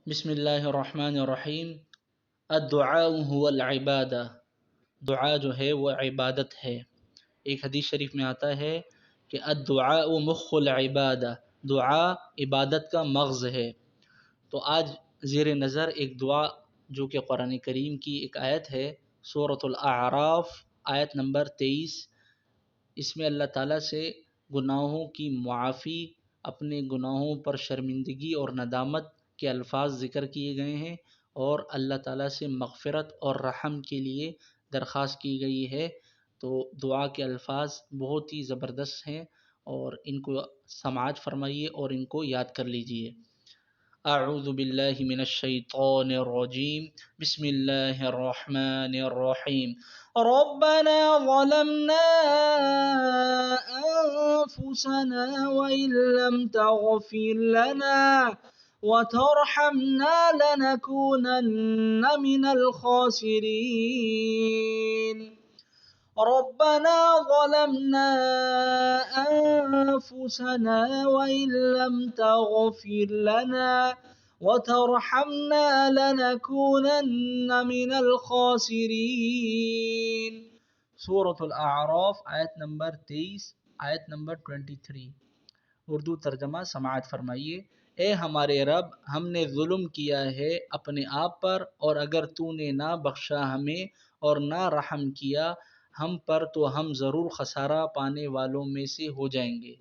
बिस्मिल्लाहिर्रहमानिर्रहीम। अद्दुआ हुवल इबादा, दुआ जो है वो इबादत है। एक हदीस शरीफ में आता है कि अद्दुआ मुख्खुल इबादा, दुआ इबादत का मग़ज़ है। तो आज ज़ेर नज़र एक दुआ जो कि कुरान करीम की एक आयत है, सूरतुल अअराफ आयत नंबर 23। इसमें अल्लाह ताला से गुनाहों की मुआफ़ी, अपने गुनाहों पर शर्मिंदगी और नदामत के अल्फाज ज़िक्र किए गए हैं और अल्लाह ताला से मग़फ़िरत और रहम के लिए दरख्वास्त की गई है। तो दुआ के अल्फाज बहुत ही ज़बरदस्त हैं और इनको समाअत फ़रमाइए और इनको याद कर लीजिए। अऊज़ु बिल्लाहि मिनश शैतानिर रजीम। बिस्मिल्लाहिर रहमानिर रहीम। रब्बना ज़लमना अनफुसना व इल्लम तग़फिर लना व तरहमना लनकूनन्न मिनल खासिरीन। रब्बना ज़लमना अनफुसना व इल्लम तग़फिर लना व तरहमना लनकूनन्न मिनल खासिरीन। सूरतुल अअराफ आयत नंबर 23, आयत नंबर 23। उर्दू तर्जमा समाअत फरमाइए। ए हमारे रब, हमने जुल्म किया है अपने आप पर, और अगर तूने ना बख्शा हमें और ना रहम किया हम पर तो हम ज़रूर खसारा पाने वालों में से हो जाएंगे।